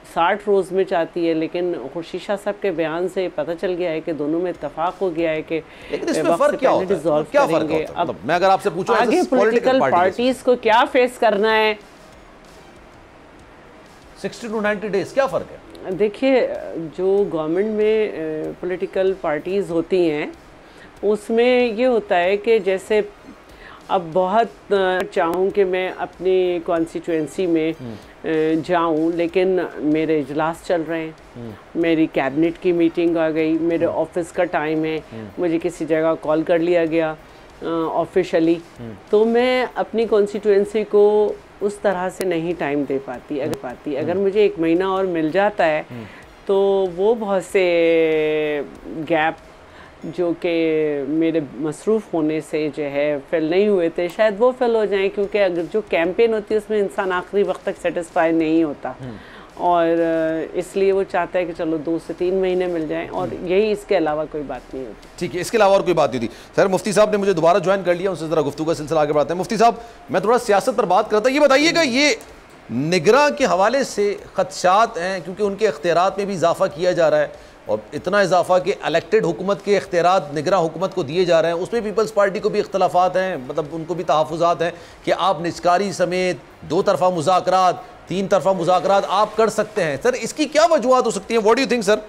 60 रोज़ में चाहती है, लेकिन खुर्शीद शाह साहब के बयान से पता चल गया है कि दोनों में इत्तफाक हो गया है कि डिज़ोल्व करेंगे। अब मैं अगर आपसे पूछूं आगे पॉलिटिकल पार्टीज़ को क्या फेस करना है, 60 to 90 डेज क्या फ़र्क है? देखिए, जो गवर्नमेंट में पॉलिटिकल पार्टीज़ होती हैं उसमें ये होता है कि जैसे अब बहुत चाहूँ कि मैं अपनी कॉन्स्टिट्यूएंसी में जाऊँ, लेकिन मेरे इजलास चल रहे हैं, मेरी कैबिनेट की मीटिंग आ गई, मेरे ऑफिस का टाइम है, मुझे किसी जगह कॉल कर लिया गया ऑफिशियली, तो मैं अपनी कॉन्स्टिट्यूएंसी को उस तरह से नहीं टाइम दे पाती। अगर मुझे 1 महीना और मिल जाता है तो वो बहुत से गैप जो कि मेरे मसरूफ़ होने से जो है फिल नहीं हुए थे, शायद वो फिल हो जाएं, क्योंकि अगर जो कैंपेन होती है उसमें इंसान आखिरी वक्त तक सेटिस्फाई नहीं होता, और इसलिए वो चाहता है कि चलो 2 से 3 महीने मिल जाएं, और यही, इसके अलावा कोई बात नहीं होती। ठीक है, इसके अलावा और कोई बात नहीं थी। सर मुफ्ती साहब ने मुझे दोबारा ज्वाइन कर लिया, उनसे ज़रा गुफ्तगू का सिलसिला आगे बढ़ाते हैं। मुफ्ती साहब, मैं थोड़ा सियासत पर बात करता, ये बताइएगा, ये निगरां के हवाले से खदशात हैं, क्योंकि उनके इख्तियारात में भी इजाफा किया जा रहा है और इतना इजाफा कि इलेक्टेड हुकूमत के इख्तियारात निगरां हुकूमत को दिए जा रहे हैं। उसमें पीपल्स पार्टी को भी इख्तलाफात हैं, मतलब उनको भी तहफ़्फ़ुज़ात हैं कि आप निजकारी समेत 2 तरफ़ा मुज़ाकरात, 3 तरफ़ा मुज़ाकरात आप कर सकते हैं। सर इसकी क्या वजूहात हो सकती हैं? What do you think sir?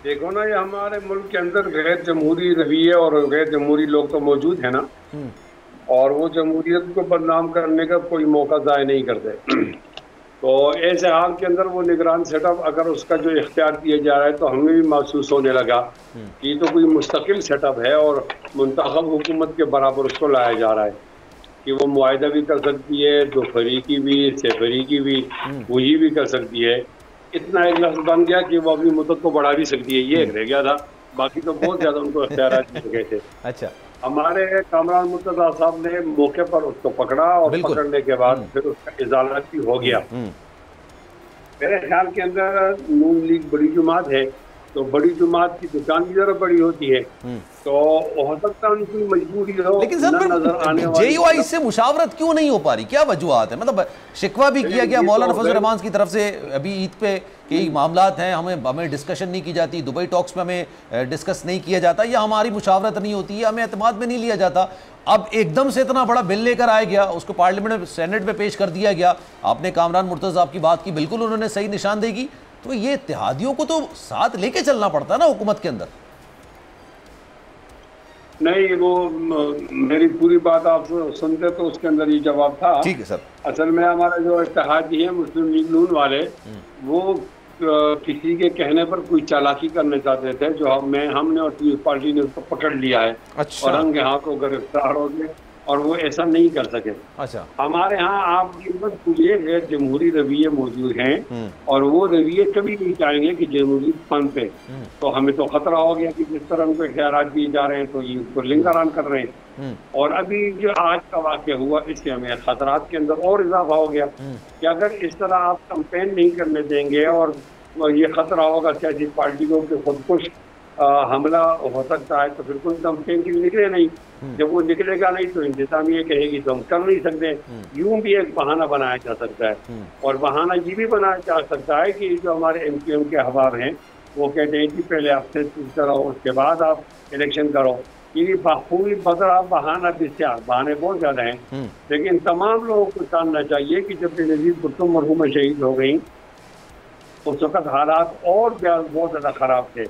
देखो ना, ये हमारे मुल्क के अंदर गैर जमहूरी रवैये और गैर जमहूरी लोग तो मौजूद है ना, और वो जमहूरियत को बदनाम करने का कोई मौका ज़ाया नहीं करते। तो ऐसे हाल के अंदर वो निगरान सेटअप अगर उसका जो इख्तियार किया जा रहा है तो हमें भी महसूस होने लगा कि ये तो कोई मुस्तकिल सेटअप है और मुंतखब हुकूमत के बराबर उसको लाया जा रहा है कि वो मुआहिदा भी कर सकती है, 2 फरीकी भी, 6 फरीकी भी, वही भी कर सकती है। इतना एक लफ्ज़ बन गया कि वो अपनी मुद्दत को बढ़ा भी सकती है, ये एक रह गया था, बाकी तो बहुत ज़्यादा उनको इख्तियारात दिए गए थे। अच्छा, हमारे कामरान मुर्तज़ा साहब ने मौके पर उसको पकड़ा और पकड़ने के बाद फिर उसका इजाला भी हो गया। मेरे ख्याल के अंदर नून लीग बड़ी जुमात है, तो बड़ी जुमात की दुकान भी जरा बड़ी होती है, तो हो सकता है उनकी मजबूरी हो। लेकिन सर JUI से मुशावरत क्यों नहीं हो पा रही? क्या वजूहात है? मतलब शिकवा भी किया गया मौलाना फजल रहमान की तरफ से, अभी ईद पे कई मामलात हैं, हमें डिस्कशन नहीं की जाती, दुबई टॉक्स में हमें डिस्कस नहीं किया जाता, या हमारी मुशावरत नहीं होती है, हमें एतमाद में नहीं लिया जाता। अब एकदम से इतना बड़ा बिल लेकर आया गया, उसको पार्लियामेंट में, सेनेट में पेश कर दिया गया। आपने कामरान मुर्तज़ा आपकी बात की, बिल्कुल उन्होंने सही निशानदेही की। तो ये इत्तेहादियों को तो साथ लेके चलना पड़ता है ना हुकूमत के अंदर। नहीं, वो मेरी पूरी बात आप सुनते तो उसके अंदर ये जवाब था। ठीक है सर। असल में हमारे जो इत्तेहादी है मुस्लिम लीग नून वाले, वो किसी के कहने पर कोई चालाकी करना चाहते थे, जो हमने और पीपल्स पार्टी ने उसको पकड़ लिया है। अच्छा। और रंगे हाथों गिरफ्तार हो गए और वो ऐसा नहीं कर सके। अच्छा। हमारे यहाँ आप मत पूछिए, गैर जमहूरी रवैये मौजूद हैं और वो रवैये कभी नहीं चाहेंगे कि जमहूरी फन पे। तो हमें तो खतरा हो गया कि जिस तरह उनको इख्तियारात दिए जा रहे हैं तो ये उसको लिंगारान कर रहे हैं। और अभी जो आज का वाक़या हुआ, इससे हमें खतरात के अंदर और इजाफा हो गया कि अगर इस तरह आप कंपेन नहीं करने देंगे और ये खतरा होगा सियासी पार्टी को कि खुदकुश हमला हो सकता है, तो फिर कोई कंपेन के लिए निकले नहीं। जब वो निकलेगा नहीं तो इंतजामिया कहेगी तो हम कर नहीं सकते। यूं भी एक बहाना बनाया जा सकता है, और बहाना ये भी बनाया जा सकता है कि जो हमारे MQM के अहबाब हैं वो कहते हैं कि पहले आप टेस्ट करो, उसके बाद आप इलेक्शन करो। ये बाखूबी बदरा बहाना बिस्यार, बहाने बहुत ज़्यादा हैं। लेकिन तमाम लोगों को जानना चाहिए कि जब बेनज़ीर भुट्टो मरहूमा शहीद हो गई उस वक़्त हालात और बहुत ज़्यादा ख़राब थे,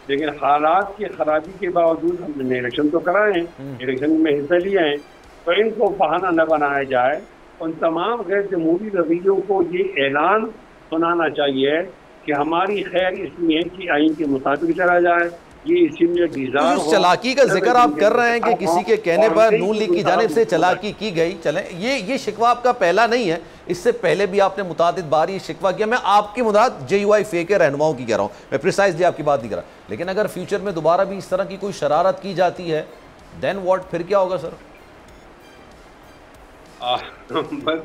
लेकिन हालात की खराबी के बावजूद हमने इलेक्शन तो कराए हैं, इलेक्शन में हिस्सा लिया है। तो इनको बहाना न बनाया जाए। उन तमाम गैर जमहूरी रवैयों को ये ऐलान सुनाना चाहिए कि हमारी खैर इसमें है कि आइन के मुताबिक चला जाए। ये इसीलिए डिजाइन उस चलाकी का जिक्र आप कर रहे हैं कि किसी के कहने पर नून लीग की जानिब से चलाकी की गई। चलें, ये शिकवा आपका पहला नहीं है, इससे पहले भी आपने मुतादिद बार ये शिकवा किया। मैं आपकी मुराद JUI फेक के रहनुमाओं की कह रहा हूँ, मैं प्रिसाइजली आपकी बात नहीं कर रहा। लेकिन अगर फ्यूचर में दोबारा भी इस तरह की कोई शरारत की जाती है देन व्हाट, फिर क्या होगा सर? बस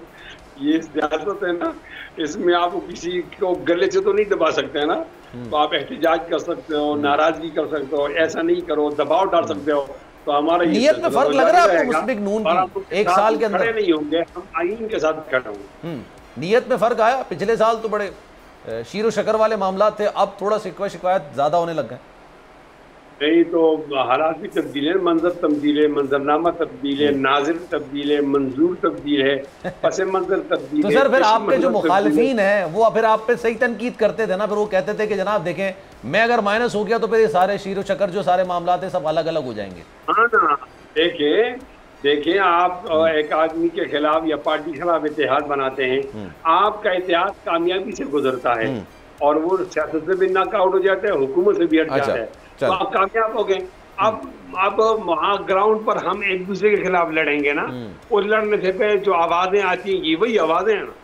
ये सियासत है ना, इसमें आप किसी को गले से तो नहीं दबा सकते हैं ना। तो आप एहतजाज कर सकते हो, नाराजगी कर सकते हो, ऐसा नहीं करो, दबाव डाल सकते हो। तो हमारा नियत में फर्क लग रहा है आपको मुस्लिम लीग नून की? एक साल के अंदर नहीं होंगे, हम आइन के साथ खड़े होंगे। नियत में फर्क आया? पिछले साल तो बड़े शीरो शकर वाले मामला थे, अब थोड़ा शिकायत ज्यादा होने लग गए। नहीं तो हालात भी तब्दील है, मंजर तब्दील है, मंजरनामा तब्दील है, नाजिर तब्दील है, मंजूर तब्दील है, पस मंजर तब्दील है। तो सर फिर आपके जो मुखालिफिन हैं वो फिर आप पे सही तनकीद करते थे ना, फिर वो कहते थे कि जनाब देखें मैं अगर माइनस हो गया तो फिर ये सारे शीरो शकर जो सारे मामला थे सब अलग अलग हो जाएंगे। हाँ ना, देखिए आप एक आदमी के खिलाफ या पार्टी के खिलाफ इत्तेहाद बनाते हैं, आपका इत्तेहाद कामयाबी से गुजरता है और वो सियासत से भी नाकआउट हो जाता है, हुकूमत से भी हट जाता है, तो आप कामयाब हो गए। अब वहाँ ग्राउंड पर हम एक दूसरे के खिलाफ लड़ेंगे ना, उस लड़ने से पहले जो आवाजें आती हैं ये वही आवाजें हैं ना।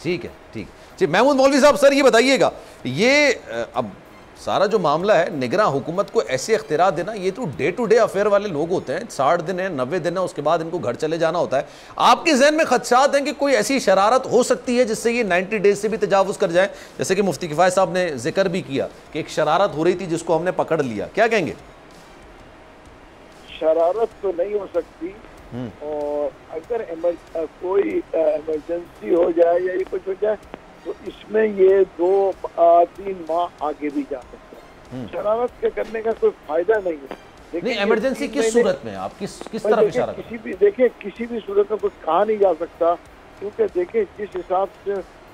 ठीक है, ठीक है। महमूद मौलवी साहब, सर ये बताइएगा, ये अब सारा जो मामला है निगरां हुकूमत को ऐसे इख्तियार देना, ये तो डे टू डे अफेयर वाले लोग होते हैं, 60 दिन है, 90 दिन है, उसके बाद इनको घर चले जाना होता है। आपके जहन में खदशात हैं कि कोई ऐसी शरारत हो सकती है जिससे ये 90 डेज से भी तजावुज़ कर जाए? जैसे कि मुफ्ती किफ़ायत साहब ने जिक्र भी किया कि एक शरारत हो रही थी जिसको हमने पकड़ लिया, क्या कहेंगे? शरारत तो नहीं हो सकती, और अगर कोई इमरजेंसी हो जाए या ये कुछ हो जाए तो इसमें ये 2-3 माह आगे भी जा सकता है। शरारत के करने का कोई फायदा नहीं है। नहीं, इमरजेंसी किस सूरत में आप किस तरफ इशारा कर रहे हैं? देखिए किसी भी सूरत में कुछ कहा नहीं जा सकता, क्योंकि देखिए जिस हिसाब से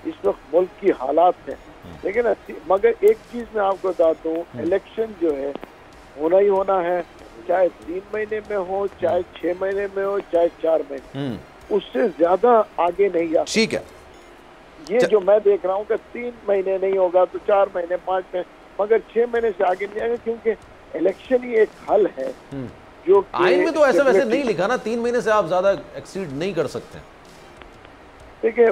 इस वक्त मुल्क की हालात है, लेकिन मगर एक चीज मैं आपको बताता हूँ, इलेक्शन जो है होना ही होना है, चाहे 3 महीने में हो, चाहे 6 महीने में हो, चाहे 4 महीने, उससे ज्यादा आगे नहीं जा। ठीक है, ये जो मैं देख रहा हूँ कि 3 महीने नहीं होगा तो 4 महीने, 5 महीने, मगर 6 महीने से आगे नहीं आएगा, क्योंकि इलेक्शन ही एक हल है। जो आइन में तो ऐसा वैसे नहीं लिखा ना, 3 महीने से आप ज्यादा एक्सीड नहीं कर सकते। देखिए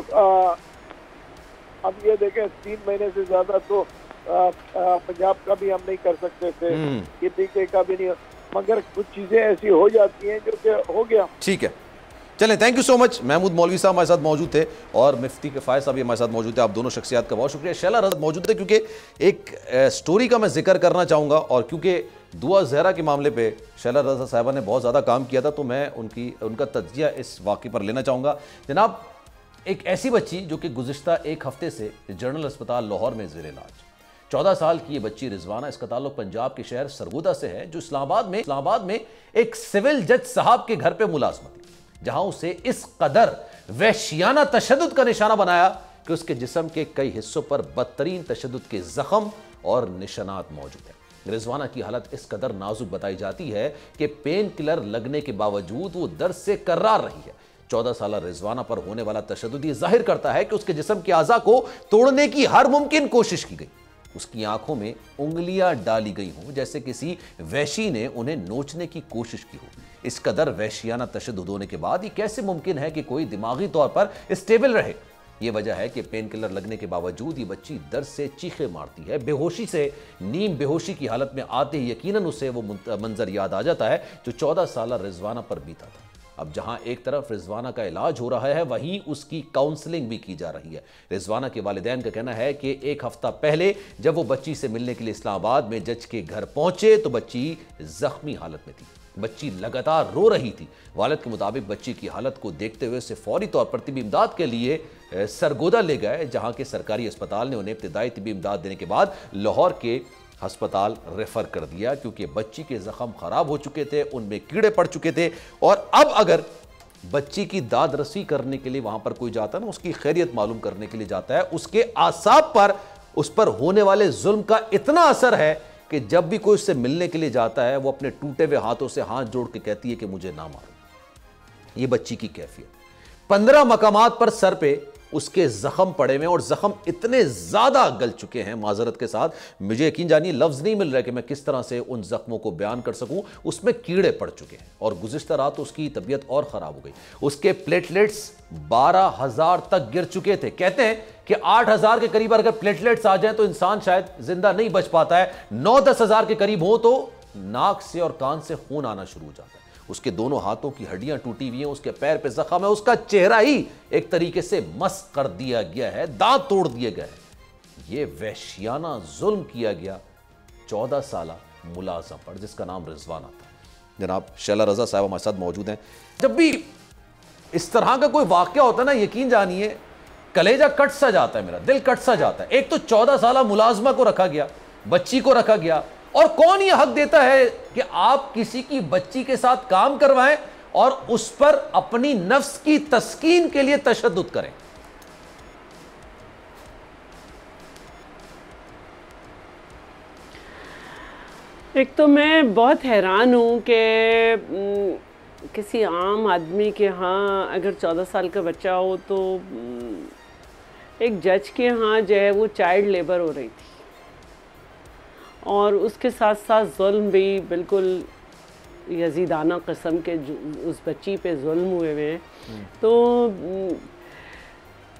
अब ये देखें 3 महीने से ज्यादा तो पंजाब का भी हम नहीं कर सकते थे, ये तरीके का भी नहीं, मगर कुछ चीजें ऐसी हो जाती हैं जो कि हो गया। ठीक है, चलें, thank you so much. Mahmood मौलवी साहब हमारे साथ मौजूद थे और मुफ्ती किफ़ायत साहब भी हमारे साथ मौजूद थे। आप दोनों शख्सियात का बहुत शुक्रिया। शैला रज़ा मौजूद थे क्योंकि एक स्टोरी का मैं जिक्र करना चाहूँगा, और क्योंकि दुआ ज़हरा के मामले पे शैला रज़ा साहिबा ने बहुत ज़्यादा काम किया था, तो मैं उनका तज्जिया इस वाक़े पर लेना चाहूँगा। जनाब, एक ऐसी बच्ची जो कि गुज़िश्ता 1 हफ्ते से जनरल अस्पताल लाहौर में ज़ेर इलाज, 14 साल की ये बच्ची रिजवाना, इसका ताल्लुक पंजाब के शहर सरगोदा से है, जो इस्लामाबाद में एक सिविल जज साहब के घर पे मुलाजमत थी, जहां उसे इस कदर वहशियाना तशद्दुद का निशाना बनाया कि उसके जिस्म के कई हिस्सों पर बदतरीन तशद्दुद के जख्म और निशानात मौजूद हैं। रिजवाना की हालत इस कदर नाजुक बताई जाती है कि पेन किलर लगने के बावजूद वो दर्द से कर्रार रही है। 14 साल रिजवाना पर होने वाला तशद्दुद ये जाहिर करता है कि उसके जिस्म के आज़ा को तोड़ने की हर मुमकिन कोशिश की गई। उसकी आंखों में उंगलियां डाली गई हों, जैसे किसी वहशी ने उन्हें नोचने की कोशिश की हो। इस कदर वहशियाना तशद्दुद होने के बाद ये कैसे मुमकिन है कि कोई दिमागी तौर पर स्टेबल रहे? ये वजह है कि पेन किलर लगने के बावजूद ये बच्ची दर्द से चीखे मारती है। बेहोशी से नीम बेहोशी की हालत में आते ही यकीनन उसे वो मंजर याद आ जाता है जो 14 साल रिजवाना पर बीता था। अब जहां एक तरफ रिजवाना का इलाज हो रहा है, वहीं उसकी काउंसलिंग भी की जा रही है। रिजवाना के वालिदैन का कहना है कि 1 हफ्ता पहले जब वो बच्ची से मिलने के लिए इस्लामाबाद में जज के घर पहुंचे तो बच्ची जख्मी हालत में थी। बच्ची लगातार रो रही थी। वालिद के मुताबिक बच्ची की हालत को देखते हुए उसे फौरी तौर पर तिबी इमदाद के लिए सरगोदा ले गए, जहां के सरकारी अस्पताल ने उन्हें इब्तिदाई तिबी इमदाद देने के बाद लाहौर के अस्पताल रेफर कर दिया, क्योंकि बच्ची के जख्म खराब हो चुके थे, उनमें कीड़े पड़ चुके थे। और अब अगर बच्ची की दाद रसी करने के लिए वहां पर कोई जाता है ना, उसकी खैरियत मालूम करने के लिए जाता है, उसके आसाब पर उस पर होने वाले जुल्म का इतना असर है कि जब भी कोई उससे मिलने के लिए जाता है वो अपने टूटे हुए हाथों से हाथ जोड़ के कहती है कि मुझे ना मारो। ये बच्ची की कैफियत। 15 मकामात पर सर पे उसके जख्म पड़े हुए और जख्म इतने ज्यादा गल चुके हैं, माजरत के साथ मुझे यकीन जानिए लफ्ज नहीं मिल रहा कि मैं किस तरह से उन जख्मों को बयान कर सकूं। उसमें कीड़े पड़ चुके हैं और गुज़िश्ता रात उसकी तबीयत और खराब हो गई। उसके प्लेटलेट्स 12,000 तक गिर चुके थे। कहते हैं कि 8,000 के करीब अगर प्लेटलेट्स आ जाए तो इंसान शायद जिंदा नहीं बच पाता है। 9-10 हजार के करीब हो तो नाक से और कान से खून आना शुरू हो जाता है। उसके दोनों हाथों की हड्डियां टूटी हुई हैं, उसके पैर पे जख्म है, उसका चेहरा ही एक तरीके से मस कर दिया गया है, दांत तोड़ दिए गए हैं। ये वहशियाना जुल्म किया गया 14 साल मुलाजिम पर, जिसका नाम रिजवाना था। जनाब शैला रज़ा साहब हमारे साथ मौजूद हैं। जब भी इस तरह का कोई वाकया होता है ना, यकीन जानिए कलेजा कट सा जाता है, मेरा दिल कट सा जाता है। एक तो 14 साल मुलाजमा को रखा गया, बच्ची को रखा गया, और कौन ये हक देता है कि आप किसी की बच्ची के साथ काम करवाएं और उस पर अपनी नफ्स की तस्कीन के लिए तशद्दुद करें? एक तो मैं बहुत हैरान हूं कि किसी आम आदमी के यहाँ अगर 14 साल का बच्चा हो तो एक जज के यहाँ जो है वो चाइल्ड लेबर हो रही थी, और उसके साथ साथ जुल्म भी बिल्कुल यजीदाना किस्म के उस बच्ची पे जुल्म हुए हुए हैं। तो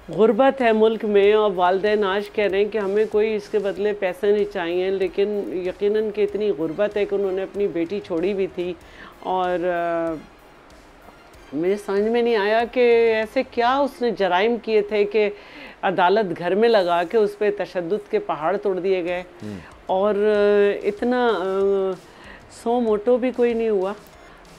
गुर्बत है मुल्क में और वालिदैन आज कह रहे हैं कि हमें कोई इसके बदले पैसे नहीं चाहिए, लेकिन यकीनन कि इतनी गुर्बत है कि उन्होंने अपनी बेटी छोड़ी भी थी। और मुझे समझ में नहीं आया कि ऐसे क्या उसने जराइम किए थे कि अदालत घर में लगा के उस पर तशद्दुद के पहाड़ तोड़ दिए गए, और इतना सो मोटो भी कोई नहीं हुआ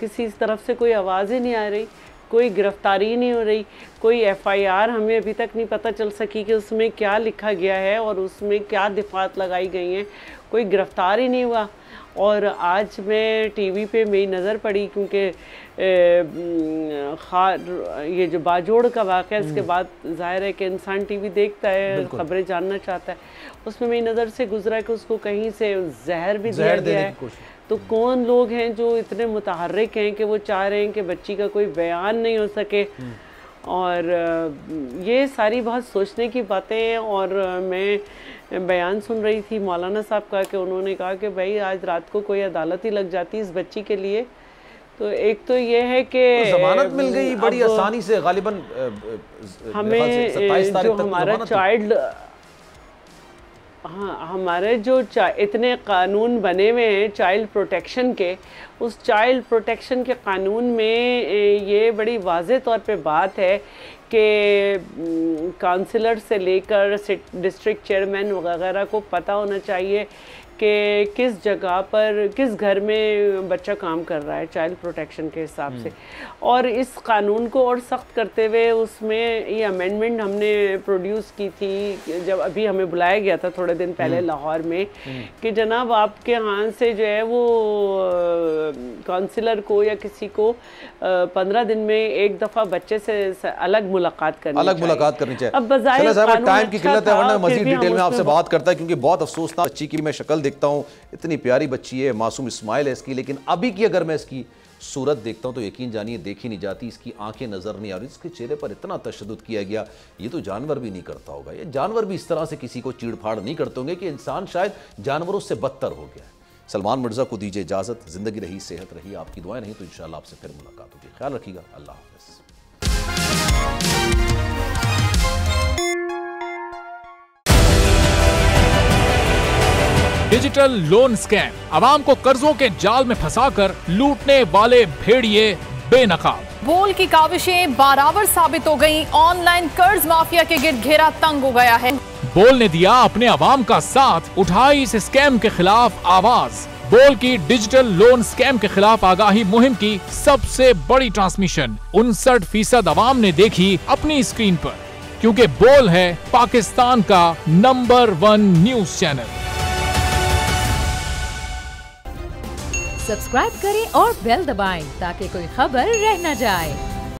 किसी तरफ से कोई आवाज़ ही नहीं आ रही, कोई गिरफ्तारी नहीं हो रही, कोई FIR हमें अभी तक नहीं पता चल सकी कि उसमें क्या लिखा गया है और उसमें क्या दिफात लगाई गई हैं, कोई गिरफ्तार ही नहीं हुआ। और आज मैं TV पे मेरी नज़र पड़ी, क्योंकि ये जो बाजोड़ का वाक़या इसके बाद ज़ाहिर है कि इंसान TV देखता है, ख़बरें जानना चाहता है, उसमें मेरी नज़र से गुजरा कि उसको कहीं से जहर भी दिया गया है। तो कौन लोग हैं जो इतने मुतहर्रिक हैं कि वो चाह रहे हैं कि बच्ची का कोई बयान नहीं हो सके। और ये सारी बहुत सोचने की बातें हैं। और मैं बयान सुन रही थी मौलाना साहब का कि उन्होंने कहा कि भाई आज रात को कोई अदालत ही लग जाती इस बच्ची के लिए। तो एक तो ये है कि जमानत मिल गई बड़ी आसानी से, गालिबन हमें जो हमारा चाइल्ड, हाँ हमारे जो इतने कानून बने हुए हैं चाइल्ड प्रोटेक्शन के, उस चाइल्ड प्रोटेक्शन के कानून में ये बड़ी वाज़े तौर पे बात है कि काउंसलर से लेकर डिस्ट्रिक्ट चेयरमैन वगैरह को पता होना चाहिए कि किस जगह पर, किस घर में बच्चा काम कर रहा है चाइल्ड प्रोटेक्शन के हिसाब से। और इस कानून को और सख्त करते हुए उसमें ये अमेंडमेंट हमने प्रोड्यूस की थी जब अभी हमें बुलाया गया था थोड़े दिन पहले लाहौर में, कि जनाब आपके यहाँ से जो है वो काउंसलर को या किसी को 15 दिन में एक दफ़ा बच्चे से अलग मुलाकात करनी चाहिए। अब बजाय टाइम की किल्लत है, वरना मज़ीद डिटेल में आपसे बात करता है, क्योंकि बहुत अफसोसनाक बच्ची की मैं शक्ल देखता हूँ, इतनी प्यारी बच्ची है, मासूम इस्माइल है इसकी, लेकिन अभी की अगर मैं इसकी सूरत देखता हूँ तो यकीन जानिए देखी नहीं जाती, इसकी आंखें नज़र नहीं आ रही, इसके चेहरे पर इतना तशद्दुद किया गया, ये तो जानवर भी नहीं करता होगा। ये जानवर भी इस तरह से किसी को चीड़फाड़ नहीं करते होंगे कि इंसान शायद जानवरों से बदतर हो गया है। सलमान मिर्ज़ा को दीजिए इजाज़त, ज़िंदगी रही, सेहत रही, आपकी दुआएं नहीं तो इंशाअल्लाह आपसे फिर मुलाकात होगी। ख्याल रखिएगा, अल्लाह हाफ़िज़। डिजिटल लोन स्कैम, आवाम को कर्जों के जाल में फंसाकर लूटने वाले भेड़िए बेनकाब। बोल की काविशें बाराबर साबित हो गईं, ऑनलाइन कर्ज माफिया के गिर्द घेरा तंग हो गया है। बोल ने दिया अपने आवाम का साथ, उठाई इस स्कैम के खिलाफ आवाज। बोल की डिजिटल लोन स्कैम के खिलाफ आगाही मुहिम की सबसे बड़ी ट्रांसमिशन 59% आवाम ने देखी अपनी स्क्रीन पर, क्योंकि बोल है पाकिस्तान का नंबर 1 न्यूज चैनल। सब्सक्राइब करें और बेल दबाएं ताकि कोई खबर रह न जाए।